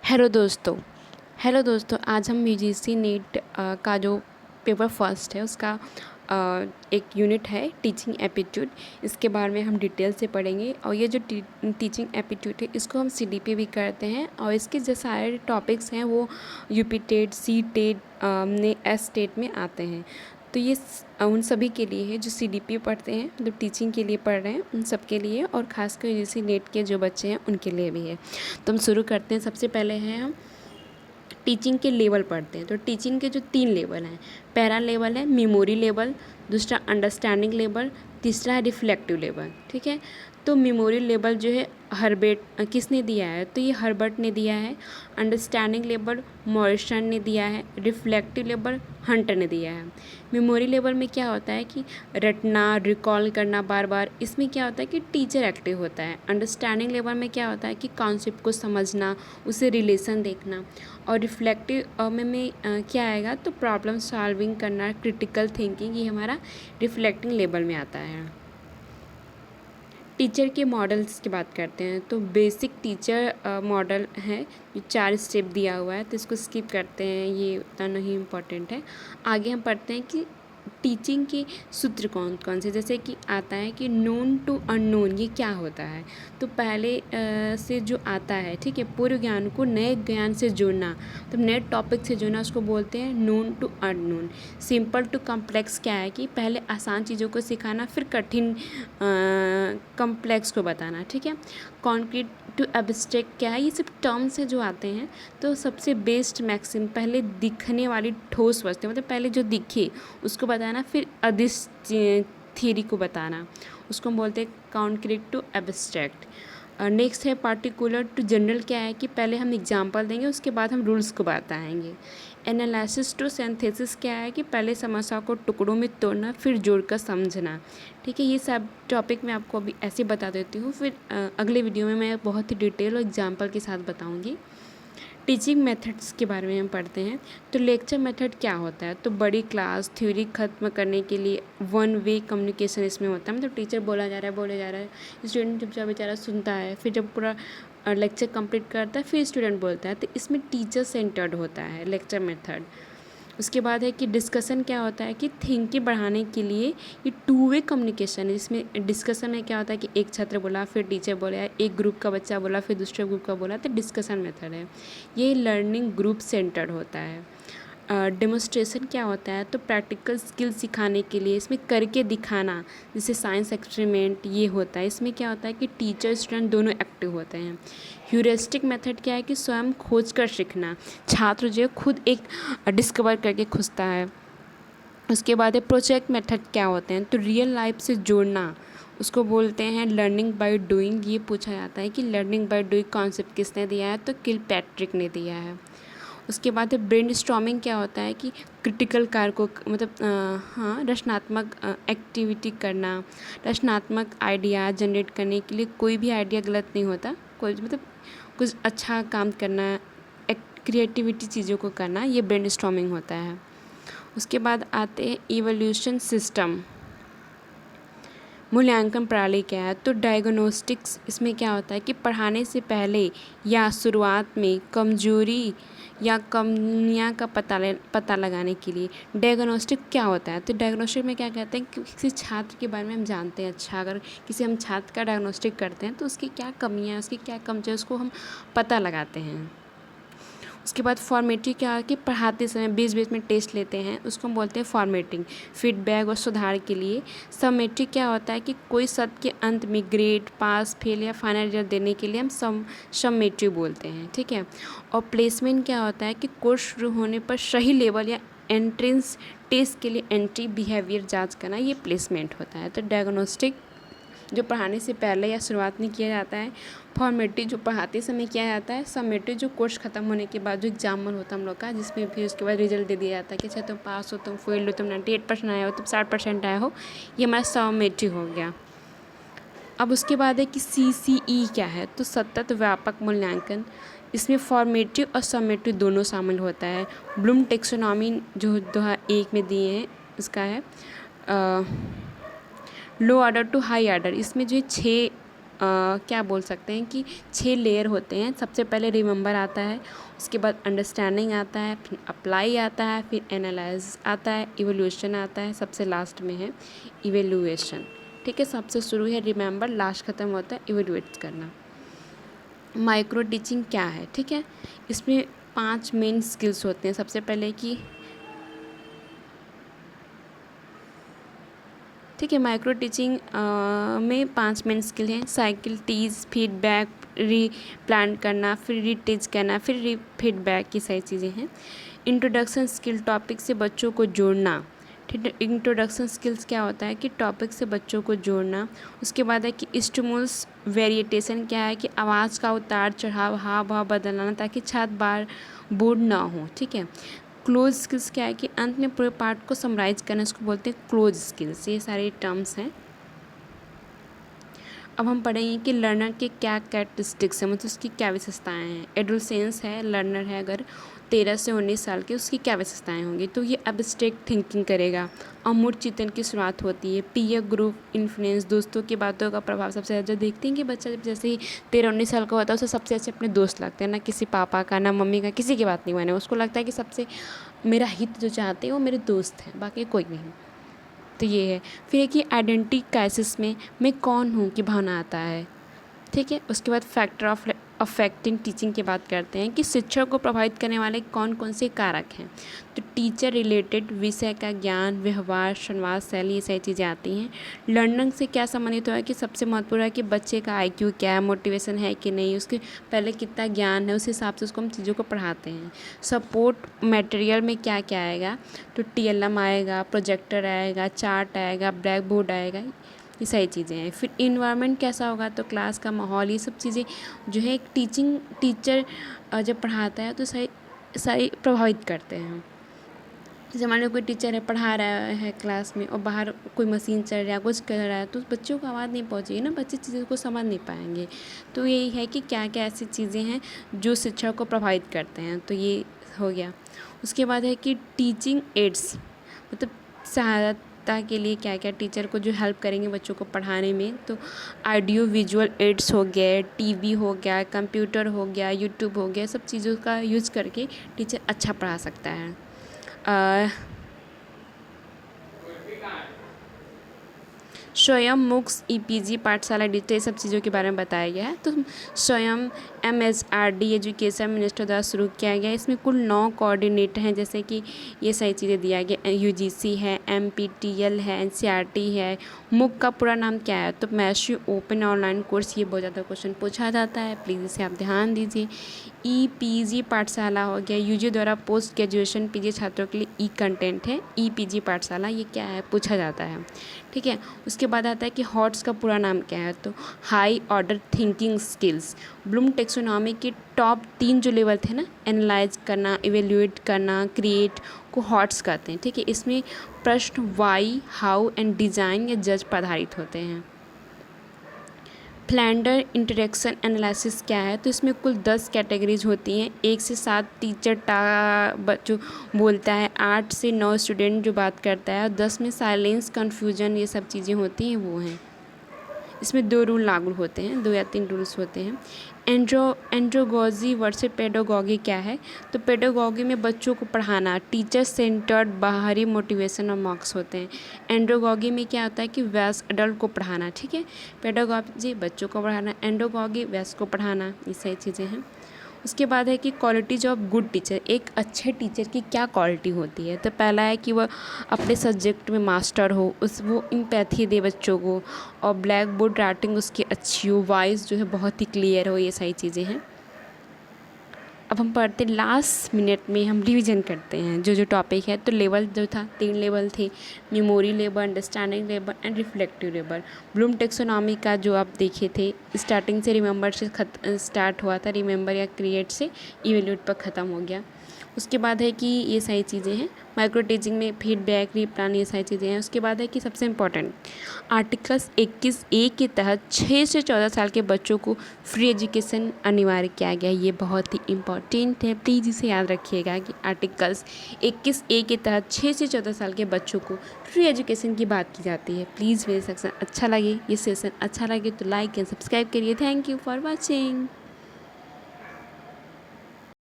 Hello दोस्तों। आज हम यूजीसी नेट का जो पेपर फर्स्ट है उसका एक यूनिट है टीचिंग एप्टीट्यूड। इसके बारे में हम डिटेल से पढ़ेंगे और ये जो टीचिंग एप्टीट्यूड है इसको हम सीडीपी भी करते हैं और इसके जो सारे टॉपिक्स हैं वो UP TET, C TET, S TET में आते हैं। तो ये उन सभी के लिए है जो सीडीपी पढ़ते हैं, जो टीचिंग के लिए पढ़ रहे हैं उन सब के लिए, और ख़ासकर यूजीसी नेट के जो बच्चे हैं उनके लिए भी है। तो हम शुरू करते हैं। सबसे पहले हैं हम टीचिंग के लेवल पढ़ते हैं। तो टीचिंग के जो 3 लेवल हैं, पहला लेवल है मेमोरी लेवल, दूसरा अंडरस्टैंडिंग लेवल, तीसरा है रिफ्लेक्टिव लेवल। ठीक है, तो मेमोरी लेवल जो है हर्बर्ट किसने दिया है, तो ये हर्बर्ट ने दिया है। अंडरस्टैंडिंग लेवल मॉरिसन ने दिया है। रिफ्लेक्टिव लेवल हंटर ने दिया है। मेमोरी लेवल में क्या होता है कि रटना, रिकॉल करना बार बार, इसमें क्या होता है कि टीचर एक्टिव होता है। अंडरस्टैंडिंग लेवल में क्या होता है कि कॉन्सेप्ट को समझना, उसे रिलेशन देखना। और रिफ्लेक्टिव में क्या आएगा, तो प्रॉब्लम सॉल्विंग करना, क्रिटिकल थिंकिंग, ये हमारा रिफ्लेक्टिंग लेवल में आता है। टीचर के मॉडल्स की बात करते हैं तो बेसिक टीचर मॉडल है, ये 4 स्टेप दिया हुआ है, तो इसको स्किप करते हैं, ये उतना नहीं इम्पोर्टेंट है। आगे हम पढ़ते हैं कि टीचिंग के सूत्र कौन कौन से, जैसे कि आता है कि नोन टू अननोन, ये क्या होता है। तो पहले से जो आता है, ठीक है, पूर्व ज्ञान को नए ज्ञान से जोड़ना, तो नए टॉपिक से जोड़ना, उसको बोलते हैं known to unknown. Simple to complex क्या है कि पहले आसान चीज़ों को सिखाना, फिर कठिन कम्प्लेक्स को बताना। ठीक है, कॉन्क्रीट टू एब्स्ट्रैक्ट क्या है, ये सब टर्म्स है जो आते हैं। तो सबसे बेस्ट मैक्सिम, पहले दिखने वाली ठोस वस्तु, मतलब पहले जो दिखे उसको बताना, फिर अदृश्य थियरी को बताना, उसको हम बोलते हैं कॉन्क्रीट टू एब्स्ट्रैक्ट। नेक्स्ट है पार्टिकुलर टू जनरल, क्या है कि पहले हम एग्जांपल देंगे, उसके बाद हम रूल्स को बताएंगे। एनालिसिस टू सिंथेसिस क्या है कि पहले समस्या को टुकड़ों में तोड़ना, फिर जोड़कर समझना। ठीक है, ये सब टॉपिक मैं आपको अभी ऐसे बता देती हूँ, फिर अगले वीडियो में मैं बहुत ही डिटेल और एग्जांपल के साथ बताऊँगी। टीचिंग मेथड्स के बारे में हम पढ़ते हैं। तो लेक्चर मेथड क्या होता है, तो बड़ी क्लास थ्योरी ख़त्म करने के लिए 1 वे कम्युनिकेशन इसमें होता है, मतलब टीचर बोला जा रहा है, स्टूडेंट चुपचाप बेचारा सुनता है, फिर जब पूरा लेक्चर कंप्लीट करता है फिर स्टूडेंट बोलता है, तो इसमें टीचर सेंटर्ड होता है लेक्चर मेथड। उसके बाद है कि डिस्कशन क्या होता है कि थिंकिंग बढ़ाने के लिए ये 2 वे कम्युनिकेशन है। इसमें डिस्कशन में क्या होता है कि एक छात्र बोला, फिर टीचर बोला, एक ग्रुप का बच्चा बोला, फिर दूसरे ग्रुप का बोला, तो डिस्कशन मेथड है। ये लर्निंग ग्रुप सेंटर्ड होता है। डेमोस्ट्रेशन क्या होता है, तो प्रैक्टिकल स्किल सिखाने के लिए इसमें करके दिखाना, जैसे साइंस एक्सपेरिमेंट, ये होता है। इसमें क्या होता है कि टीचर स्टूडेंट दोनों एक्टिव होते हैं। ह्यूरिस्टिक मेथड क्या है कि स्वयं खोज कर सीखना, छात्र जो है खुद एक डिस्कवर करके खुजता है। उसके बाद है प्रोजेक्ट मेथड क्या होते हैं, तो रियल लाइफ से जोड़ना, उसको बोलते हैं लर्निंग बाय डूइंग। ये पूछा जाता है कि लर्निंग बाय डूइंग कॉन्सेप्ट किसने दिया है, तो किलपैट्रिक ने दिया है। उसके बाद है ब्रेनस्टॉर्मिंग क्या होता है कि क्रिटिकल कार्य को, मतलब रचनात्मक एक्टिविटी करना, रचनात्मक आइडिया जनरेट करने के लिए, कोई भी आइडिया गलत नहीं होता, कोई मतलब कुछ अच्छा काम करना, क्रिएटिविटी चीज़ों को करना, ये ब्रेनस्टॉर्मिंग होता है। उसके बाद आते हैं इवोल्यूशन सिस्टम। मूल्यांकन प्रणाली क्या है, तो डायग्नोस्टिक्स, इसमें क्या होता है कि पढ़ाने से पहले या शुरुआत में कमजोरी या कमियां का पता लगाने के लिए। डायग्नोस्टिक क्या होता है, तो डायग्नोस्टिक में क्या कहते हैं कि किसी छात्र के बारे में हम जानते हैं, अच्छा अगर किसी हम छात्र का डायग्नोस्टिक करते हैं तो उसकी क्या कमियां हैं, उसकी क्या कमजोरी, उसको हम पता लगाते हैं। उसके बाद फॉर्मेटिव क्या है कि पढ़ाते समय बीच बीच में टेस्ट लेते हैं, उसको हम बोलते हैं फॉर्मेटिंग, फीडबैक और सुधार के लिए। सबमेट्रिक क्या होता है कि कोई सत्र के अंत में ग्रेड, पास, फेल या फाइनल रिजल्ट देने के लिए हम सबमेट्रिक बोलते हैं। ठीक है, और प्लेसमेंट क्या होता है कि कोर्स शुरू होने पर सही लेवल या एंट्रेंस टेस्ट के लिए एंट्री बिहेवियर जांच करना, ये प्लेसमेंट होता है। तो डायग्नोस्टिक जो पढ़ाने से पहले या शुरुआत में किया जाता है, फॉर्मेटिव जो पढ़ाते समय किया जाता है, सबमेटिव जो कोर्स ख़त्म होने के बाद जो एग्जाम होता है हम लोग का, जिसमें फिर उसके बाद रिजल्ट दे दिया जाता है कि अच्छा तुम पास हो, तुम फेल हो, तुम 98% आए हो, तुम 60% आए हो, ये हमारा सबमेटिव हो गया। अब उसके बाद है कि CCE क्या है, तो सतत व्यापक मूल्यांकन। इसमें फॉर्मेटिव और सबमेटिव दोनों शामिल होता है। ब्लूम टेक्सोनॉमी जो 2001 में दिए हैं, इसका है लो ऑर्डर टू हाई ऑर्डर। इसमें जो 6 क्या बोल सकते हैं कि 6 लेयर होते हैं। सबसे पहले रिमेंबर आता है, उसके बाद अंडरस्टैंडिंग आता है, फिर अप्लाई आता है, फिर एनालाइज आता है, इवोल्यूशन आता है, सबसे लास्ट में है इवेल्युएशन। ठीक है, सबसे शुरू है रिमेंबर, लास्ट ख़त्म होता है इवेल्युएट करना। माइक्रो टीचिंग क्या है? ठीक है, इसमें 5 मेन स्किल्स होते हैं। सबसे पहले कि ठीक है, माइक्रो टीचिंग में 5 मेन स्किल हैं। साइकिल, टीज, फीडबैक, री प्लान करना, फिर री टीच करना, फिर री फीडबैक, की सारी चीज़ें हैं। इंट्रोडक्शन स्किल, टॉपिक से बच्चों को जोड़ना। ठीक है, इंट्रोडक्शन स्किल्स क्या होता है कि टॉपिक से बच्चों को जोड़ना। उसके बाद है कि स्टिमुलस वेरिएटेशन, क्या है कि आवाज़ का उतार चढ़ाव, हाव भाव बदलना, ताकि छात्र बार बोर्ड ना हो। ठीक है, क्लोज स्किल्स क्या है कि अंत में पूरे पार्ट को समराइज करना, इसको बोलते हैं क्लोज स्किल्स। ये सारे टर्म्स हैं। अब हम पढ़ेंगे कि लर्नर के क्या कैरेक्टरिस्टिक्स हैं, मतलब उसकी क्या विशेषताएं हैं। एडोलसेंस है, लर्नर है अगर 13 से 19 साल के, उसकी क्या विशेषताएं होंगी, तो ये एब्स्ट्रैक्ट थिंकिंग करेगा। अमूर्त चिंतन की शुरुआत होती है। पीयर ग्रुप इन्फ्लुएंस, दोस्तों की बातों का प्रभाव सबसे ज़्यादा। देखते हैं कि बच्चा जब जैसे ही 13-19 साल का होता है, उसे सबसे अच्छे अपने दोस्त लगते हैं, ना किसी पापा का, ना मम्मी का, किसी की बात नहीं माने। उसको लगता है कि सबसे मेरा हित जो चाहते हैं वो मेरे दोस्त हैं, बाकी कोई नहीं। तो ये है। फिर एक ही आइडेंटिटी क्राइसिस में मैं कौन हूँ की भावना आता है। ठीक है, उसके बाद फैक्टर ऑफ अफेक्टिंग टीचिंग की बात करते हैं कि शिक्षा को प्रभावित करने वाले कौन कौन से कारक हैं। तो टीचर रिलेटेड, विषय का ज्ञान, व्यवहार, संवाद शैली, ये सारी चीज़ें आती हैं। लर्निंग से क्या संबंधित हुआ है कि सबसे महत्वपूर्ण है कि बच्चे का आईक्यू क्या है, मोटिवेशन है कि नहीं, उसके पहले कितना ज्ञान है, उस हिसाब से उसको हम चीज़ों को पढ़ाते हैं। सपोर्ट मटेरियल में क्या क्या आएगा, तो TLM आएगा, प्रोजेक्टर आएगा, चार्ट आएगा, ब्लैक बोर्ड आएगा, ये सारी चीज़ें हैं। फिर इन्वायरमेंट कैसा होगा, तो क्लास का माहौल, ये सब चीज़ें जो है एक टीचर जब पढ़ाता है तो सारी प्रभावित करते हैं। जैसे मान लो कोई टीचर है, पढ़ा रहा है क्लास में और बाहर कोई मशीन चल रहा है, कुछ कर रहा है, तो बच्चों को आवाज़ नहीं पहुँचेगी ना, बच्चे चीज़ों को समझ नहीं पाएंगे। तो यही है कि क्या क्या ऐसी चीज़ें हैं जो शिक्षा को प्रभावित करते हैं। तो ये हो गया। उसके बाद है कि टीचिंग एड्स, मतलब सहायता के लिए क्या क्या टीचर को जो हेल्प करेंगे बच्चों को पढ़ाने में। तो ऑडियो विजुअल एड्स हो गए, टीवी हो गया, कंप्यूटर हो गया, यूट्यूब हो गया, सब चीज़ों का यूज़ करके टीचर अच्छा पढ़ा सकता है। स्वयं मुक्स, EPG पाठशाला डिजिटल, ये सब चीज़ों के बारे में बताया गया है। तो स्वयं MSRD एजुकेशन मिनिस्टर द्वारा शुरू किया गया है। इसमें कुल 9 कोऑर्डिनेटर हैं, जैसे कि ये सारी चीज़ें दिया गया। UGC है, MPTL है, NCERT है। मुक का पूरा नाम क्या है, तो मैसिव ओपन ऑनलाइन कोर्स। ये बहुत ज़्यादा क्वेश्चन पूछा जाता है, प्लीज़ इसे आप ध्यान दीजिए। EPG पाठशाला हो गया, UG द्वारा पोस्ट ग्रेजुएशन PG छात्रों के लिए कंटेंट है। EPG पाठशाला ये क्या है, पूछा जाता है। ठीक है, उसके बाद आता है कि हॉट्स का पूरा नाम क्या है, तो high order thinking skills. Bloom taxonomy के टॉप 3 जो लेवल थे ना, एनालाइज करना, इवेल्युएट करना, क्रिएट, को हॉट्स कहते हैं। ठीक है, इसमें प्रश्न वाई, हाउ एंड डिज़ाइन या जज पर आधारित होते हैं। फ्लैंडर इंटरेक्शन एनालिसिस क्या है, तो इसमें कुल 10 कैटेगरीज होती हैं। 1 से 7 टीचर जो बोलता है, 8 से 9 स्टूडेंट जो बात करता है, और 10 में साइलेंस, कन्फ्यूजन, ये सब चीज़ें होती हैं, वो हैं। इसमें 2 रूल लागू होते हैं, 2 या 3 रूल्स होते हैं। एंड्रोगॉजी वर्सेस पेडागॉजी क्या है, तो पेडागॉजी में बच्चों को पढ़ाना, टीचर सेंटर्ड, बाहरी मोटिवेशन और मार्क्स होते हैं। एंड्रोगॉजी में क्या होता है कि वयस्क अडल्ट को पढ़ाना। ठीक है, पेडागॉजी बच्चों को पढ़ाना, एंड्रोगॉजी वयस्क को पढ़ाना, ये सारी चीज़ें हैं। उसके बाद है कि क्वालिटीज ऑफ गुड टीचर, एक अच्छे टीचर की क्या क्वालिटी होती है, तो पहला है कि वह अपने सब्जेक्ट में मास्टर हो, वो एम्पैथी दे बच्चों को, और ब्लैक बोर्ड राइटिंग उसकी अच्छी हो, वॉइस जो है बहुत ही क्लियर हो, ये सारी चीज़ें हैं। अब हम पढ़ते लास्ट मिनट में हम रिवीजन करते हैं जो टॉपिक है। तो लेवल जो था, 3 लेवल थे, memory level, understanding level and reflective level. Bloom taxonomy का जो आप देखे थे, स्टार्टिंग से रिमेंबर से स्टार्ट हुआ था, रिमेंबर या क्रिएट से इवेल्यूट पर ख़त्म हो गया। उसके बाद है कि ये सारी चीज़ें हैं माइक्रो टीचिंग में, फीडबैक, रीप्लान, ये सारी चीज़ें हैं। उसके बाद है कि सबसे इम्पॉर्टेंट आर्टिकल्स 21A के तहत 6 से 14 साल के बच्चों को फ्री एजुकेशन अनिवार्य किया गया है। ये बहुत ही इम्पॉर्टेंट है, प्लीज़ इसे याद रखिएगा कि आर्टिकल्स 21A के तहत 6 से 14 साल के बच्चों को फ्री एजुकेशन की बात की जाती है। प्लीज़ मेरे सेक्शन अच्छा लगे, ये सेशन अच्छा लगे तो लाइक एंड सब्सक्राइब करिए। Thank you for watching.